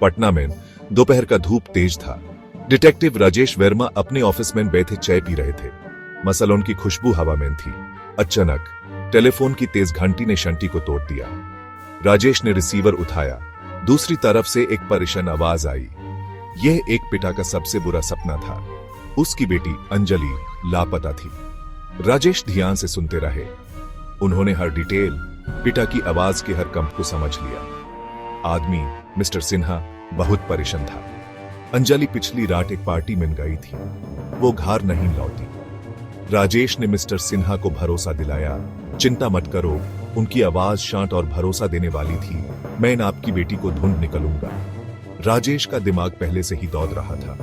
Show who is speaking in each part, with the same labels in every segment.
Speaker 1: पटना में दोपहर का धूप तेज था। डिटेक्टिव राजेश वर्मा अपने ऑफिस में बैठे चाय पी रहे थे। मसलों की खुशबू हवा में थी। अचानक टेलीफोन की तेज घंटी ने शांति को तोड़ दिया। राजेश ने रिसीवर उठाया। दूसरी तरफ से एक परेशान आवाज आई। यह एक पिता का सबसे बुरा सपना था। उसकी बेटी अंजलि लापता थी। राजेश ध्यान से सुनते रहे। उन्होंने हर डिटेल, पिता की आवाज के हर कंप को समझ लिया। आदमी मिस्टर सिन्हा बहुत परेशान था। अंजलि पिछली रात एक पार्टी में गई थी। वो घर नहीं लौटी। राजेश ने मिस्टर सिन्हा को भरोसा दिलाया, चिंता मत करो, उनकी आवाज शांत और भरोसा देने वाली थी। मैं आपकी बेटी को ढूंढ निकलूंगा। राजेश का दिमाग पहले से ही दौड़ रहा था।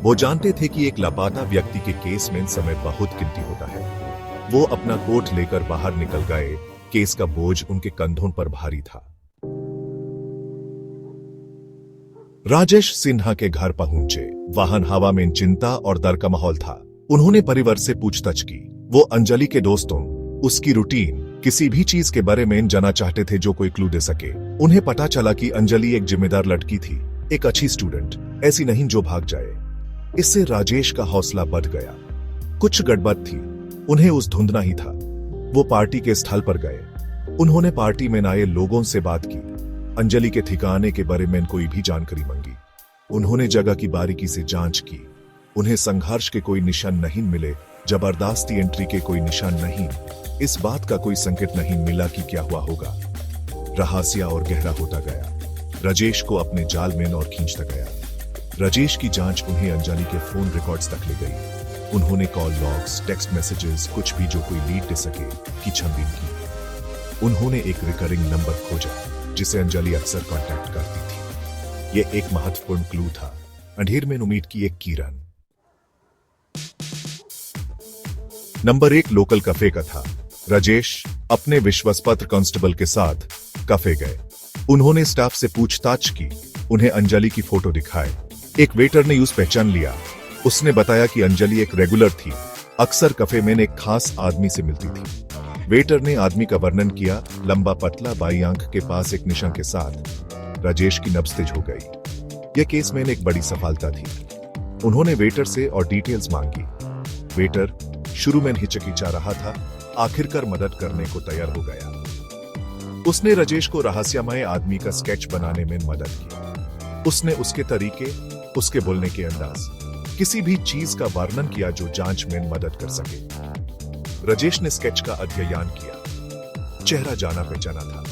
Speaker 1: वो जानते थे कि एक लापता व्यक्ति के केस में समय बहुत कीमती होता है। वो अपना कोट लेकर बाहर निकल गए। केस का बोझ उनके कंधों पर भारी था। राजेश सिन्हा के घर पहुंचे। वाहन हवा में चिंता और डर का माहौल था। उन्होंने परिवार से पूछताछ की। वो अंजलि के दोस्तों, उसकी रूटीन, किसी भी चीज के बारे में जानना चाहते थे जो कोई क्लू दे सके। उन्हें पता चला कि अंजलि एक जिम्मेदार लड़की थी, एक अच्छी स्टूडेंट, ऐसी नहीं जो भाग जाए। इससे राजेश का हौसला बढ़ गया। कुछ गड़बड़ थी, उन्हें उस ढूंढना ही था। वो पार्टी के स्थल पर गए। उन्होंने पार्टी में आए लोगों से बात की। अंजलि के ठिकाने के बारे में कोई भी जानकारी मांगी। उन्होंने जगह की बारीकी से जांच की। उन्हें संघर्ष के कोई निशान नहीं मिले, जबरदस्ती एंट्री के कोई निशान नहीं। इस बात का कोई संकेत नहीं मिला कि क्या हुआ होगा। रहस्य और गहरा होता गया। राजेश को अपने जाल में और खींचता गया। राजेश की जांच उन्हें अंजलि के फोन रिकॉर्ड्स तक ले गई। उन्होंने कॉल लॉग्स, टेक्स्ट मैसेजेस, कुछ भी जो कोई लीड दे सके की छानबीन की। उन्होंने एक रिकरिंग नंबर खोजा जिसे अंजलि अक्सर कांटेक्ट करती थी। यह एक महत्वपूर्ण क्लू था, अंधेर में उम्मीद की एक किरण। नंबर 1 लोकल कैफे का था। राजेश अपने विश्वासपात्र कांस्टेबल के साथ कैफे गए। उन्होंने स्टाफ से पूछताछ की। उन्हें अंजलि की फोटो दिखाए। एक वेटर ने उसे पहचान लिया। उसने बताया कि अंजलि एक रेगुलर थी, अक्सर कैफे में एक खास आदमी से मिलती थी। वेटर ने आदमी का वर्णन किया, लंबा पतला, बाई आंख के पास एक निशान के साथ। राजेश की नब्ज तेज हो गई। यह केस में एक बड़ी सफलता थी। उन्होंने वेटर से और डिटेल्स मांगी। वेटर शुरू में हिचकिचा रहा था, आखिरकार मदद करने को तैयार हो गया। उसने राजेश को रहस्यमय आदमी का स्केच बनाने में मदद की। उसने उसके तरीके, उसके बोलने के अंदाज, किसी भी चीज का वर्णन किया जो जांच में मदद कर सके। राजेश ने स्केच का अध्ययन किया। चेहरा जाना पहचाना था।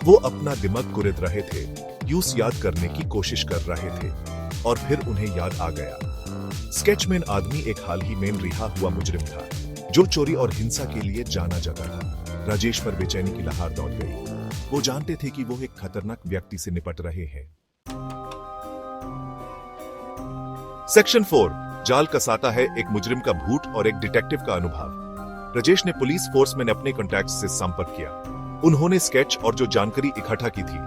Speaker 1: वो अपना दिमाग कुरेद रहे थे, यूस याद करने की कोशिश कर रहे थे, और फिर उन्हें याद आ गया। स्केच में आदमी एक हाल ही में रिहा हुआ मुजरिम था, जो चोरी और हिंसा के लिए जाना जाता था। राजेश पर बेचैनी की लहर दौड़ गई। वो जानते थे कि वो एक खतरनाक व्यक्ति से निपट रहे हैं। सेक्शन 4 जाल कसाता है, एक मुजरिम का भूत और एक डिटेक्टिव का अनुभव। राजेश ने पुलिस फोर्स में अपने कॉन्टैक्ट से संपर्क किया। उन्होंने स्केच और जो जानकारी इकट्ठा की थी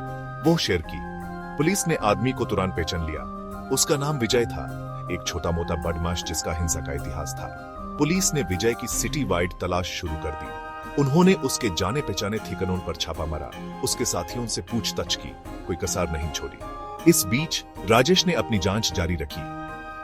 Speaker 1: वो शेयर की। पुलिस ने आदमी को तुरंत पहचान लिया। उसका नाम विजय था, एक छोटा मोटा बदमाश जिसका हिंसा का इतिहास था। पुलिस ने विजय की सिटी वाइड तलाश शुरू कर दी। उन्होंने उसके जाने पहचाने ठिकानों पर छापा मारा, उसके साथियों से पूछताछ की, कोई कसर नहीं छोड़ी। इस बीच राजेश ने अपनी जांच जारी रखी।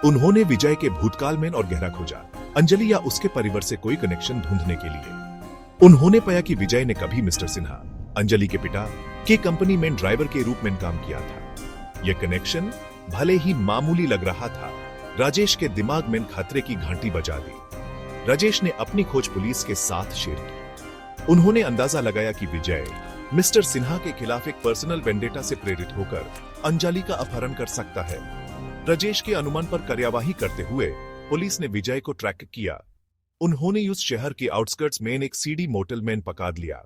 Speaker 1: उन्होंने विजय के भूतकाल में और गहरा खोजा, अंजलि या उसके परिवार से कोई कनेक्शन ढूंढने के लिए। उन्होंने पाया कि विजय ने कभी मिस्टर सिन्हा, अंजलि के पिता, की कंपनी में ड्राइवर के रूप में काम किया था। यह कनेक्शन भले ही मामूली लग रहा था, राजेश के दिमाग में खतरे की घंटी बजा दी। राजेश ने अपनी खोज पुलिस के साथ शेयर की। उन्होंने अंदाजा लगाया कि विजय मिस्टर सिन्हा के खिलाफ एक पर्सनल वेंडेटा से प्रेरित होकर अंजलि का अपहरण कर सकता है। राजेश के अनुमान पर कार्यवाही करते हुए पुलिस ने विजय को ट्रैक किया। उन्होंने उस शहर के आउटस्कर्ट्स में एक सीडी मोटेल में पकड़ लिया।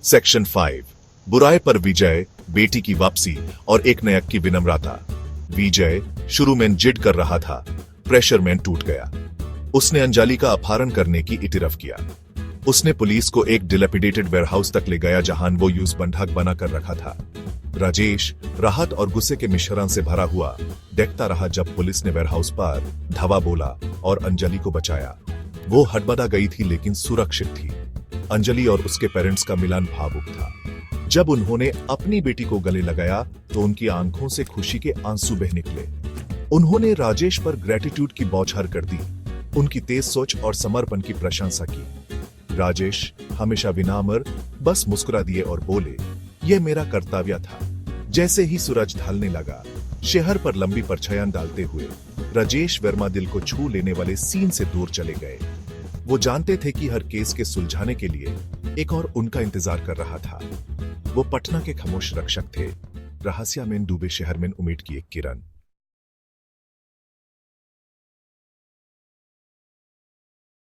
Speaker 1: सेक्शन 5 बुराई पर विजय, बेटी की वापसी और एक नायक की विनम्रता। विजय शुरू में जिद कर रहा था, प्रेशर में टूट गया। उसने अंजलि का अपहरण करने की इतिराफ किया। उसने पुलिस को एक डिलेपिडेटेड वेयरहाउस तक ले गया जहां वो यूज बंधक बना कर रखा था। राजेश राहत और गुस्से के मिश्रण से भरा हुआ देखता रहा जब पुलिस ने वेयरहाउस पर धावा बोला और अंजलि को बचाया। वो हड़बड़ा गई थी लेकिन सुरक्षित थी। अंजलि और उसके पेरेंट्स का मिलन भावुक था। जब उन्होंने अपनी बेटी को गले लगाया तो उनकी आंखों से खुशी के आंसू बह निकले। उन्होंने राजेश पर ग्रेटिट्यूड की बौछार कर दी, उनकी तेज सोच और समर्पण की प्रशंसा की। राजेश हमेशा विनम्र बस मुस्कुरा दिए और बोले, यह मेरा कर्तव्य था। जैसे ही सूरज ढलने लगा, शहर पर लंबी परछाइयां डालते हुए राजेश वर्मा दिल को छू लेने वाले सीन से दूर चले गए। वो जानते थे कि हर केस के सुलझाने के लिए एक और उनका इंतजार कर रहा था। वो पटना के खामोश रक्षक थे, रहस्य में डूबे शहर में उम्मीद की एक किरण।